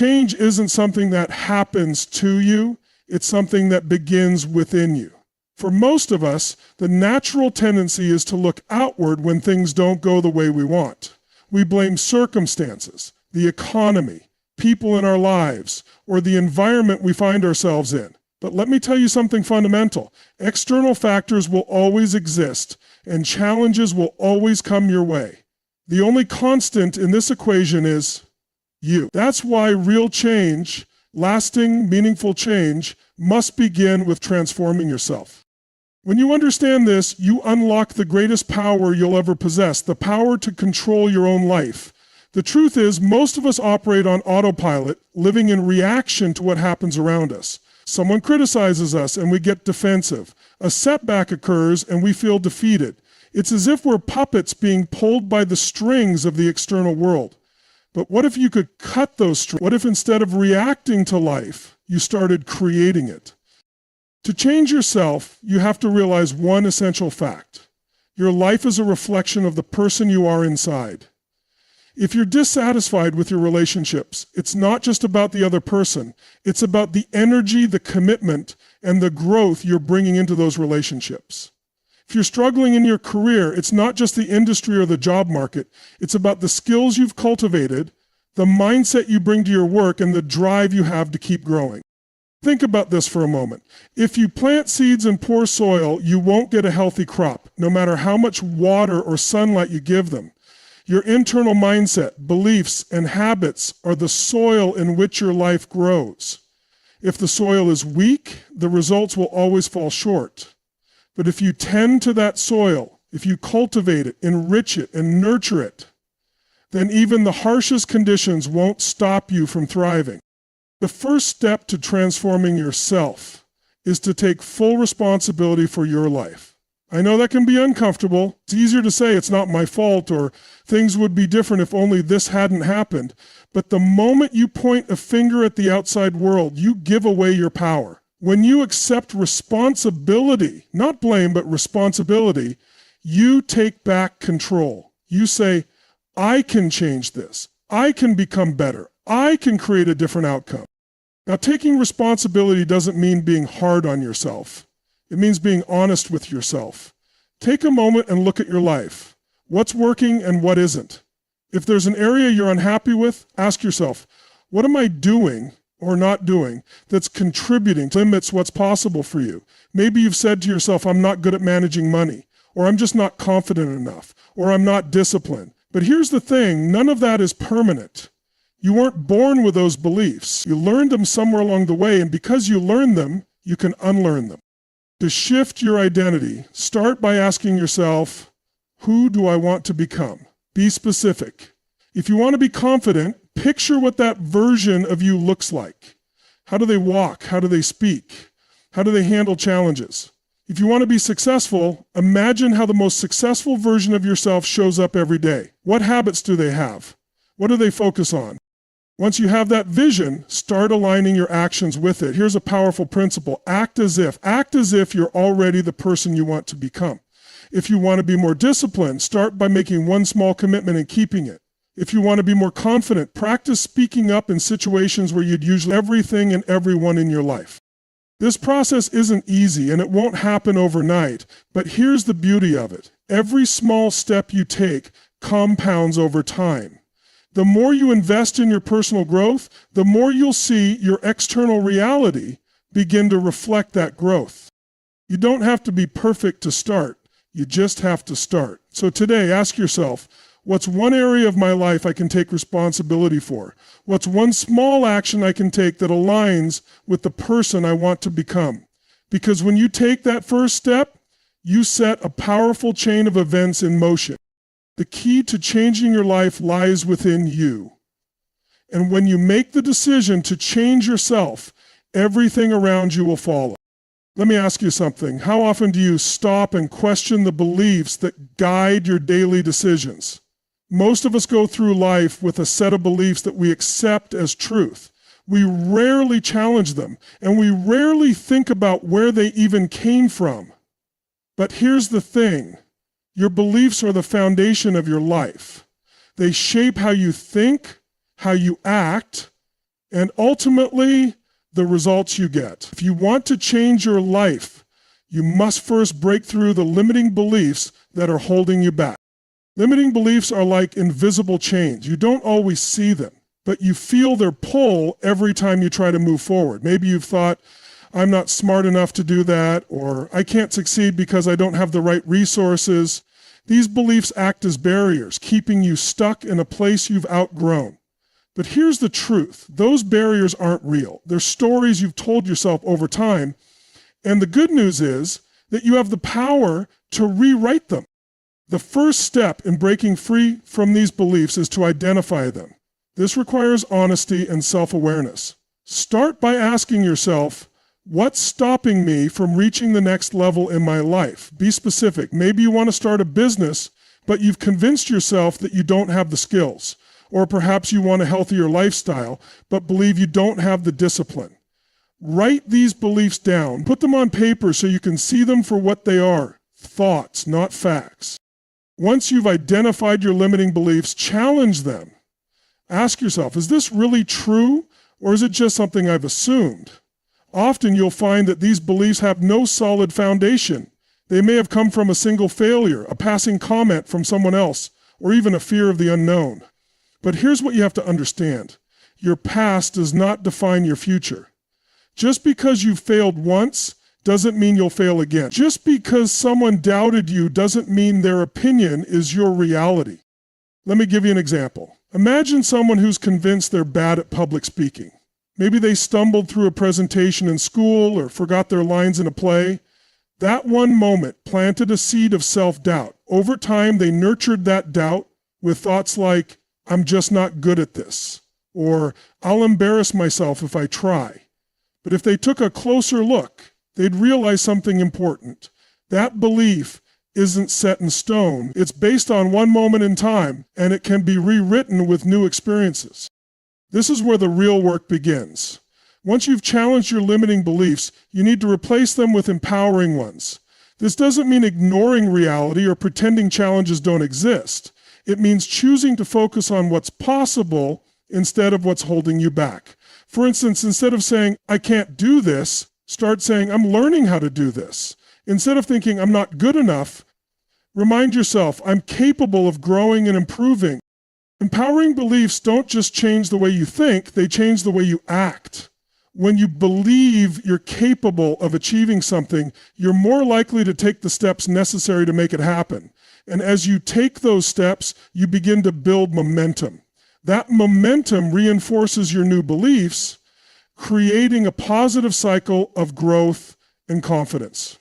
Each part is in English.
Change isn't something that happens to you, it's something that begins within you. For most of us, the natural tendency is to look outward when things don't go the way we want. We blame circumstances, the economy, people in our lives, or the environment we find ourselves in. But let me tell you something fundamental. External factors will always exist, and challenges will always come your way. The only constant in this equation is you. That's why real change, lasting, meaningful change, must begin with transforming yourself. When you understand this, you unlock the greatest power you'll ever possess, the power to control your own life. The truth is, most of us operate on autopilot, living in reaction to what happens around us. Someone criticizes us and we get defensive. A setback occurs and we feel defeated. It's as if we're puppets being pulled by the strings of the external world. But what if you could cut those strings? What if instead of reacting to life, you started creating it? To change yourself, you have to realize one essential fact. Your life is a reflection of the person you are inside. If you're dissatisfied with your relationships, it's not just about the other person. It's about the energy, the commitment, and the growth you're bringing into those relationships. If you're struggling in your career, it's not just the industry or the job market. It's about the skills you've cultivated, the mindset you bring to your work, and the drive you have to keep growing. Think about this for a moment. If you plant seeds in poor soil, you won't get a healthy crop, no matter how much water or sunlight you give them. Your internal mindset, beliefs, and habits are the soil in which your life grows. If the soil is weak, the results will always fall short. But if you tend to that soil, if you cultivate it, enrich it, and nurture it, then even the harshest conditions won't stop you from thriving. The first step to transforming yourself is to take full responsibility for your life. I know that can be uncomfortable. It's easier to say it's not my fault or things would be different if only this hadn't happened. But the moment you point a finger at the outside world, you give away your power. When you accept responsibility, not blame, but responsibility, you take back control. You say, I can change this. I can become better. I can create a different outcome. Now, taking responsibility doesn't mean being hard on yourself. It means being honest with yourself. Take a moment and look at your life. What's working and what isn't? If there's an area you're unhappy with, ask yourself, what am I doing or not doing that's contributing to limits what's possible for you? Maybe you've said to yourself, I'm not good at managing money, or I'm just not confident enough, or I'm not disciplined. But here's the thing, none of that is permanent. You weren't born with those beliefs. You learned them somewhere along the way, and because you learned them, you can unlearn them. To shift your identity, start by asking yourself, who do I want to become? Be specific. If you want to be confident, picture what that version of you looks like. How do they walk? How do they speak? How do they handle challenges? If you want to be successful, imagine how the most successful version of yourself shows up every day. What habits do they have? What do they focus on? Once you have that vision, start aligning your actions with it. Here's a powerful principle. Act as if you're already the person you want to become. If you want to be more disciplined, start by making one small commitment and keeping it. If you want to be more confident, practice speaking up in situations where you'd usually everything and everyone in your life. This process isn't easy and it won't happen overnight, but here's the beauty of it. Every small step you take compounds over time. The more you invest in your personal growth, the more you'll see your external reality begin to reflect that growth. You don't have to be perfect to start. You just have to start. So today, ask yourself, what's one area of my life I can take responsibility for? What's one small action I can take that aligns with the person I want to become? Because when you take that first step, you set a powerful chain of events in motion. The key to changing your life lies within you. And when you make the decision to change yourself, everything around you will follow. Let me ask you something. How often do you stop and question the beliefs that guide your daily decisions? Most of us go through life with a set of beliefs that we accept as truth. We rarely challenge them, and we rarely think about where they even came from. But here's the thing. Your beliefs are the foundation of your life. They shape how you think, how you act, and ultimately the results you get. If you want to change your life, you must first break through the limiting beliefs that are holding you back. Limiting beliefs are like invisible chains. You don't always see them, but you feel their pull every time you try to move forward. Maybe you've thought, I'm not smart enough to do that, or I can't succeed because I don't have the right resources. These beliefs act as barriers, keeping you stuck in a place you've outgrown. But here's the truth. Those barriers aren't real. They're stories you've told yourself over time. And the good news is that you have the power to rewrite them. The first step in breaking free from these beliefs is to identify them. This requires honesty and self-awareness. Start by asking yourself, what's stopping me from reaching the next level in my life? Be specific. Maybe you want to start a business, but you've convinced yourself that you don't have the skills. Or perhaps you want a healthier lifestyle, but believe you don't have the discipline. Write these beliefs down. Put them on paper so you can see them for what they are. Thoughts, not facts. Once you've identified your limiting beliefs, challenge them. Ask yourself, is this really true, or is it just something I've assumed? Often you'll find that these beliefs have no solid foundation. They may have come from a single failure, a passing comment from someone else, or even a fear of the unknown. But here's what you have to understand. Your past does not define your future. Just because you failed once doesn't mean you'll fail again. Just because someone doubted you doesn't mean their opinion is your reality. Let me give you an example. Imagine someone who's convinced they're bad at public speaking. Maybe they stumbled through a presentation in school or forgot their lines in a play. That one moment planted a seed of self-doubt. Over time, they nurtured that doubt with thoughts like, I'm just not good at this, or I'll embarrass myself if I try. But if they took a closer look, they'd realize something important. That belief isn't set in stone. It's based on one moment in time, and it can be rewritten with new experiences. This is where the real work begins. Once you've challenged your limiting beliefs, you need to replace them with empowering ones. This doesn't mean ignoring reality or pretending challenges don't exist. It means choosing to focus on what's possible instead of what's holding you back. For instance, instead of saying, I can't do this, start saying, I'm learning how to do this. Instead of thinking, I'm not good enough, remind yourself, I'm capable of growing and improving. Empowering beliefs don't just change the way you think, they change the way you act. When you believe you're capable of achieving something, you're more likely to take the steps necessary to make it happen. And as you take those steps, you begin to build momentum. That momentum reinforces your new beliefs, creating a positive cycle of growth and confidence.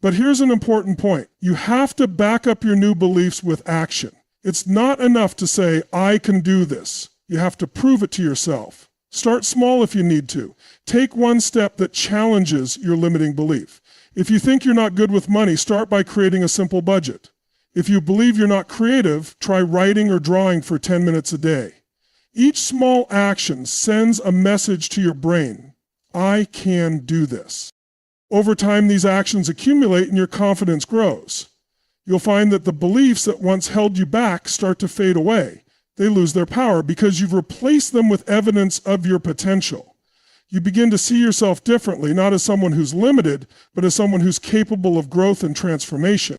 But here's an important point. You have to back up your new beliefs with action. It's not enough to say, I can do this. You have to prove it to yourself. Start small if you need to. Take one step that challenges your limiting belief. If you think you're not good with money, start by creating a simple budget. If you believe you're not creative, try writing or drawing for 10 minutes a day. Each small action sends a message to your brain. I can do this. Over time, these actions accumulate and your confidence grows. You'll find that the beliefs that once held you back start to fade away. They lose their power because you've replaced them with evidence of your potential. You begin to see yourself differently, not as someone who's limited, but as someone who's capable of growth and transformation.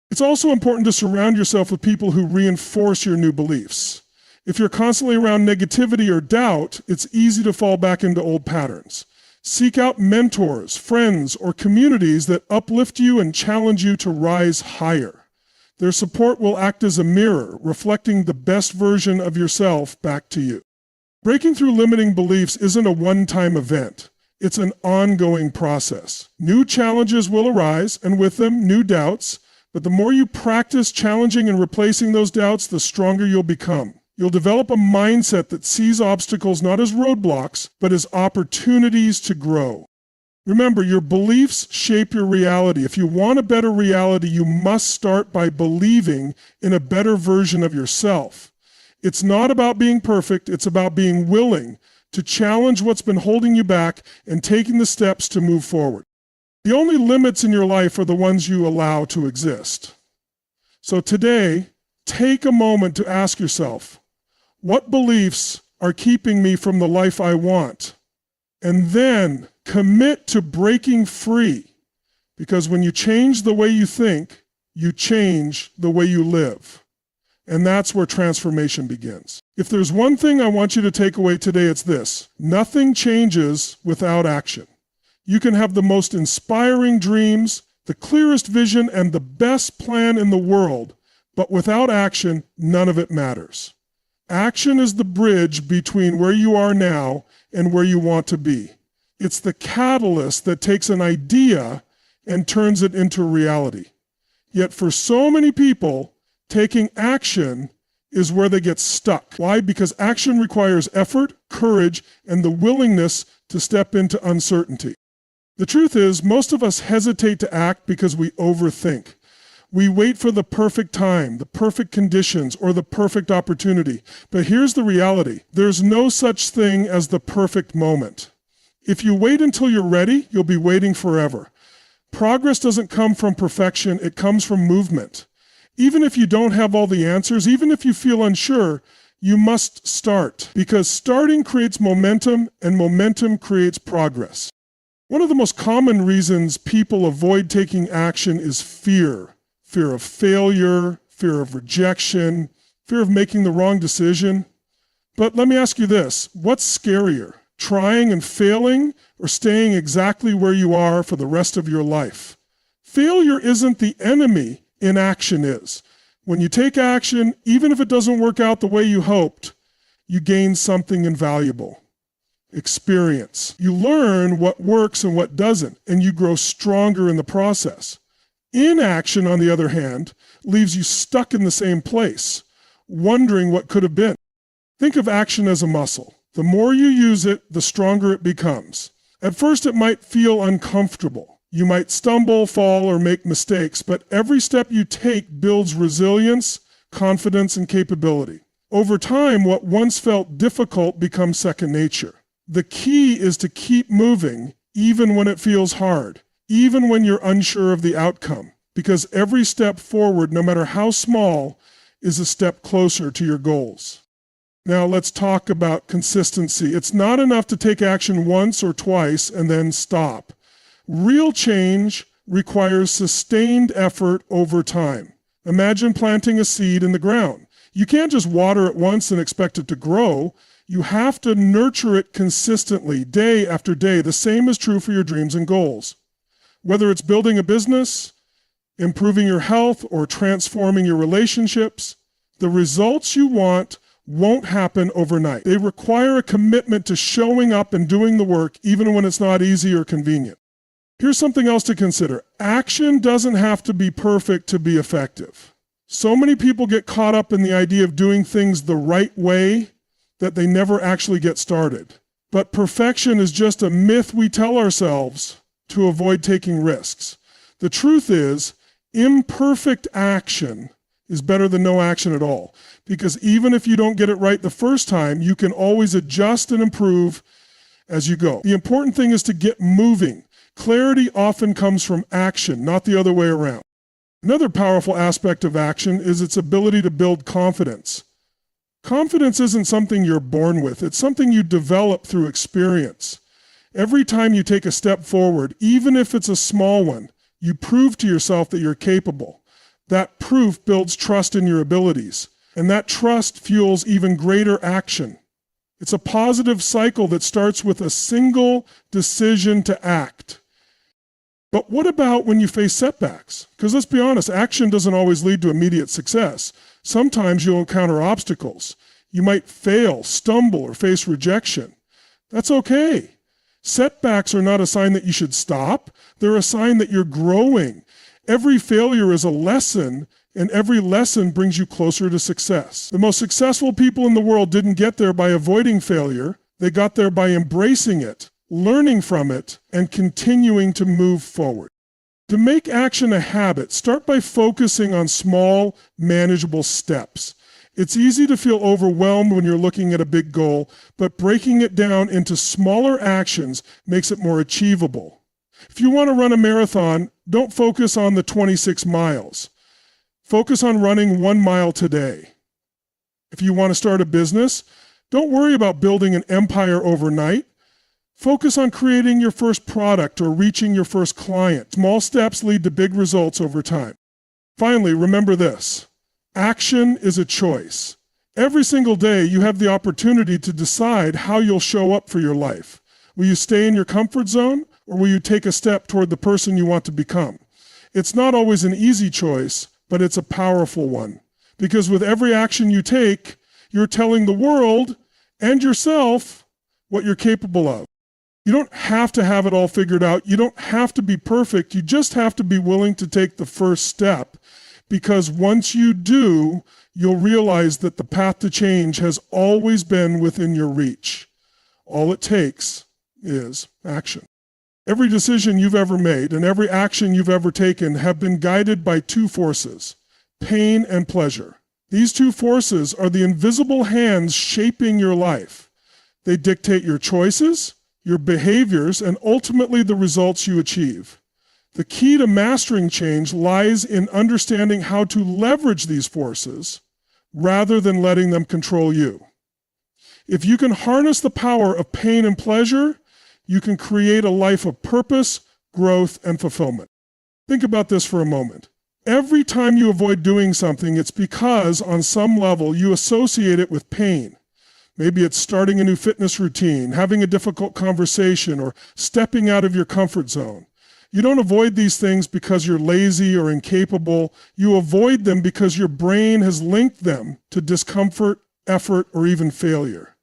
It's also important to surround yourself with people who reinforce your new beliefs. If you're constantly around negativity or doubt, it's easy to fall back into old patterns. Seek out mentors, friends, or communities that uplift you and challenge you to rise higher. Their support will act as a mirror, reflecting the best version of yourself back to you. Breaking through limiting beliefs isn't a one-time event. It's an ongoing process. New challenges will arise, and with them, new doubts. But the more you practice challenging and replacing those doubts, the stronger you'll become. You'll develop a mindset that sees obstacles not as roadblocks, but as opportunities to grow. Remember, your beliefs shape your reality. If you want a better reality, you must start by believing in a better version of yourself. It's not about being perfect, it's about being willing to challenge what's been holding you back and taking the steps to move forward. The only limits in your life are the ones you allow to exist. So today, take a moment to ask yourself, what beliefs are keeping me from the life I want. And then commit to breaking free, because when you change the way you think, you change the way you live. And that's where transformation begins. If there's one thing I want you to take away today, it's this: nothing changes without action. You can have the most inspiring dreams, the clearest vision, and the best plan in the world, but without action, none of it matters. Action is the bridge between where you are now and where you want to be. It's the catalyst that takes an idea and turns it into reality. Yet for so many people, taking action is where they get stuck. Why? Because action requires effort, courage, and the willingness to step into uncertainty. The truth is, most of us hesitate to act because we overthink. We wait for the perfect time, the perfect conditions, or the perfect opportunity. But here's the reality: there's no such thing as the perfect moment. If you wait until you're ready, you'll be waiting forever. Progress doesn't come from perfection, it comes from movement. Even if you don't have all the answers, even if you feel unsure, you must start, because starting creates momentum, and momentum creates progress. One of the most common reasons people avoid taking action is fear. Fear of failure, fear of rejection, fear of making the wrong decision. But let me ask you this: what's scarier, trying and failing, or staying exactly where you are for the rest of your life? Failure isn't the enemy, inaction is. When you take action, even if it doesn't work out the way you hoped, you gain something invaluable. Experience. You learn what works and what doesn't, and you grow stronger in the process. Inaction, on the other hand, leaves you stuck in the same place, wondering what could have been. Think of action as a muscle. The more you use it, the stronger it becomes. At first, it might feel uncomfortable. You might stumble, fall, or make mistakes, but every step you take builds resilience, confidence, and capability. Over time, what once felt difficult becomes second nature. The key is to keep moving, even when it feels hard, even when you're unsure of the outcome, because every step forward, no matter how small, is a step closer to your goals. Now let's talk about consistency. It's not enough to take action once or twice and then stop. Real change requires sustained effort over time. Imagine planting a seed in the ground. You can't just water it once and expect it to grow. You have to nurture it consistently, day after day. The same is true for your dreams and goals. Whether it's building a business, improving your health, or transforming your relationships, the results you want won't happen overnight. They require a commitment to showing up and doing the work, even when it's not easy or convenient. Here's something else to consider. Action doesn't have to be perfect to be effective. So many people get caught up in the idea of doing things the right way that they never actually get started. But perfection is just a myth we tell ourselves to avoid taking risks. The truth is, imperfect action is better than no action at all, because even if you don't get it right the first time, you can always adjust and improve as you go. The important thing is to get moving. Clarity often comes from action, not the other way around. Another powerful aspect of action is its ability to build confidence. Confidence isn't something you're born with, it's something you develop through experience. Every time you take a step forward, even if it's a small one, you prove to yourself that you're capable. That proof builds trust in your abilities, and that trust fuels even greater action. It's a positive cycle that starts with a single decision to act. But what about when you face setbacks? Because let's be honest, action doesn't always lead to immediate success. Sometimes you'll encounter obstacles. You might fail, stumble, or face rejection. That's okay. Setbacks are not a sign that you should stop. They're a sign that you're growing. Every failure is a lesson, and every lesson brings you closer to success. The most successful people in the world didn't get there by avoiding failure. They got there by embracing it, learning from it, and continuing to move forward. To make action a habit, start by focusing on small, manageable steps. It's easy to feel overwhelmed when you're looking at a big goal, but breaking it down into smaller actions makes it more achievable. If you want to run a marathon, don't focus on the 26 miles. Focus on running 1 mile today. If you want to start a business, Don't worry about building an empire overnight. Focus on creating your first product or reaching your first client. Small steps lead to big results over time. Finally, remember this. Action is a choice. Every single day, you have the opportunity to decide how you'll show up for your life. Will you stay in your comfort zone, or will you take a step toward the person you want to become? It's not always an easy choice, but it's a powerful one. Because with every action you take, you're telling the world and yourself what you're capable of. You don't have to have it all figured out. You don't have to be perfect. You just have to be willing to take the first step, because once you do, you'll realize that the path to change has always been within your reach. All it takes is action. Every decision you've ever made and every action you've ever taken have been guided by two forces, pain and pleasure. These two forces are the invisible hands shaping your life. They dictate your choices, your behaviors, and ultimately the results you achieve. The key to mastering change lies in understanding how to leverage these forces rather than letting them control you. If you can harness the power of pain and pleasure, you can create a life of purpose, growth, and fulfillment. Think about this for a moment. Every time you avoid doing something, it's because on some level you associate it with pain. Maybe it's starting a new fitness routine, having a difficult conversation, or stepping out of your comfort zone. You don't avoid these things because you're lazy or incapable. You avoid them because your brain has linked them to discomfort, effort, or even failure.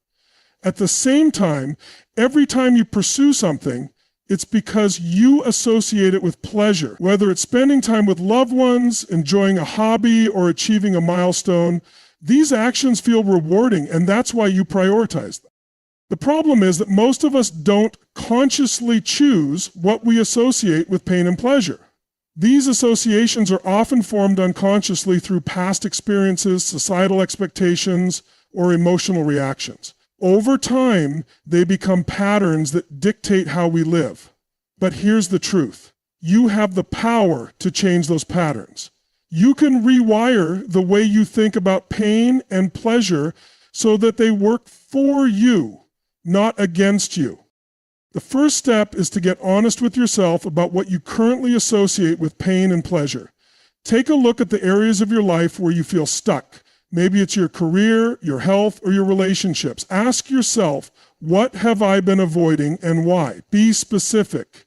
At the same time, every time you pursue something, it's because you associate it with pleasure. Whether it's spending time with loved ones, enjoying a hobby, or achieving a milestone, these actions feel rewarding, and that's why you prioritize them. The problem is that most of us don't consciously choose what we associate with pain and pleasure. These associations are often formed unconsciously through past experiences, societal expectations, or emotional reactions. Over time, they become patterns that dictate how we live. But here's the truth. You have the power to change those patterns. You can rewire the way you think about pain and pleasure so that they work for you, not against you. The first step is to get honest with yourself about what you currently associate with pain and pleasure. Take a look at the areas of your life where you feel stuck. Maybe it's your career, your health, or your relationships. Ask yourself, what have I been avoiding and why? Be specific.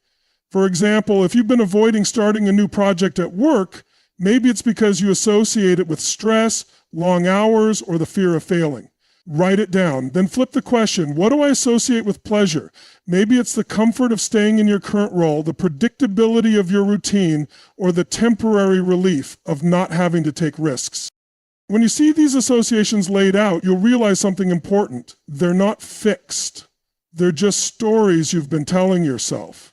For example, if you've been avoiding starting a new project at work, maybe it's because you associate it with stress, long hours, or the fear of failing. Write it down. Then flip the question, what do I associate with pleasure? Maybe it's the comfort of staying in your current role, the predictability of your routine, or the temporary relief of not having to take risks. When you see these associations laid out, you'll realize something important. They're not fixed. They're just stories you've been telling yourself.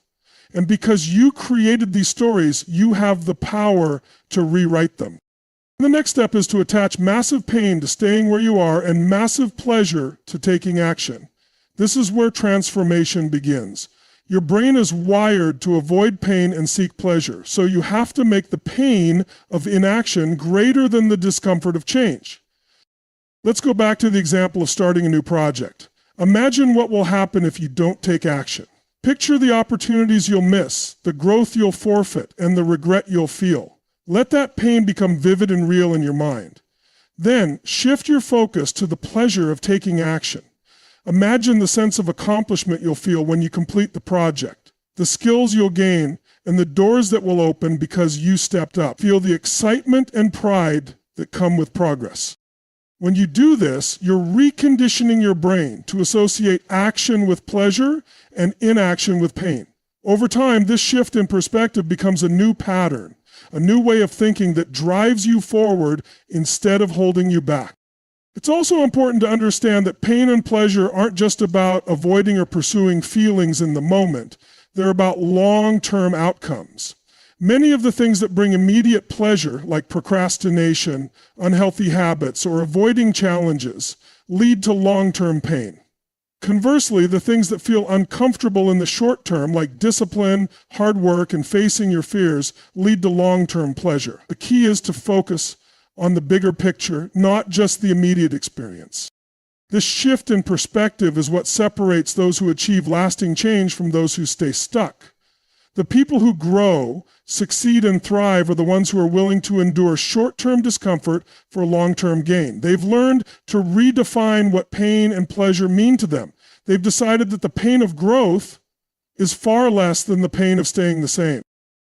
And because you created these stories, you have the power to rewrite them. The next step is to attach massive pain to staying where you are and massive pleasure to taking action. This is where transformation begins. Your brain is wired to avoid pain and seek pleasure, so you have to make the pain of inaction greater than the discomfort of change. Let's go back to the example of starting a new project. Imagine what will happen if you don't take action. Picture the opportunities you'll miss, the growth you'll forfeit, and the regret you'll feel. Let that pain become vivid and real in your mind. Then shift your focus to the pleasure of taking action. Imagine the sense of accomplishment you'll feel when you complete the project, the skills you'll gain, and the doors that will open because you stepped up. Feel the excitement and pride that come with progress. When you do this, you're reconditioning your brain to associate action with pleasure and inaction with pain. Over time, this shift in perspective becomes a new pattern, a new way of thinking that drives you forward instead of holding you back. It's also important to understand that pain and pleasure aren't just about avoiding or pursuing feelings in the moment. They're about long-term outcomes. Many of the things that bring immediate pleasure, like procrastination, unhealthy habits, or avoiding challenges, lead to long-term pain. Conversely, the things that feel uncomfortable in the short term, like discipline, hard work, and facing your fears, lead to long-term pleasure. The key is to focus on the bigger picture, not just the immediate experience. This shift in perspective is what separates those who achieve lasting change from those who stay stuck. The people who grow, succeed, and thrive are the ones who are willing to endure short-term discomfort for long-term gain. They've learned to redefine what pain and pleasure mean to them. They've decided that the pain of growth is far less than the pain of staying the same.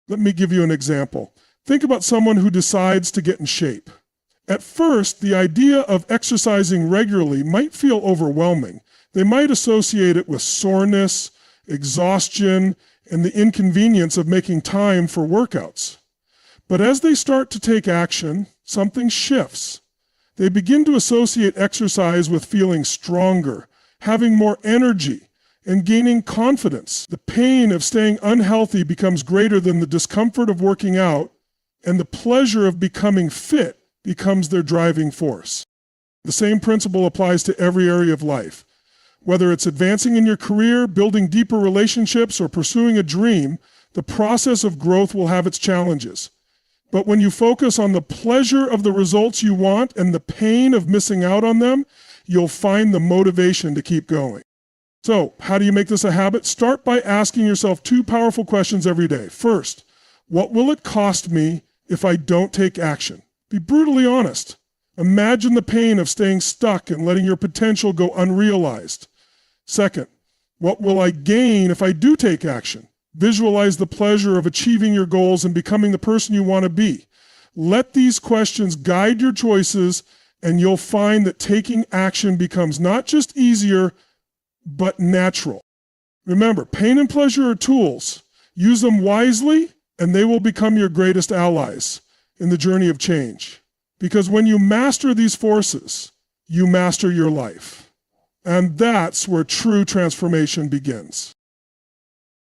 Let me give you an example. Think about someone who decides to get in shape. At first, the idea of exercising regularly might feel overwhelming. They might associate it with soreness, exhaustion, and the inconvenience of making time for workouts. But as they start to take action, something shifts. They begin to associate exercise with feeling stronger, having more energy, and gaining confidence. The pain of staying unhealthy becomes greater than the discomfort of working out, and the pleasure of becoming fit becomes their driving force. The same principle applies to every area of life. Whether it's advancing in your career, building deeper relationships, or pursuing a dream, the process of growth will have its challenges. But when you focus on the pleasure of the results you want and the pain of missing out on them, you'll find the motivation to keep going. So, how do you make this a habit? Start by asking yourself 2 powerful questions every day. First, what will it cost me if I don't take action? Be brutally honest. Imagine the pain of staying stuck and letting your potential go unrealized. Second, what will I gain if I do take action? Visualize the pleasure of achieving your goals and becoming the person you want to be. Let these questions guide your choices, and you'll find that taking action becomes not just easier, but natural. Remember, pain and pleasure are tools. Use them wisely, and they will become your greatest allies in the journey of change. Because when you master these forces, you master your life. And that's where true transformation begins.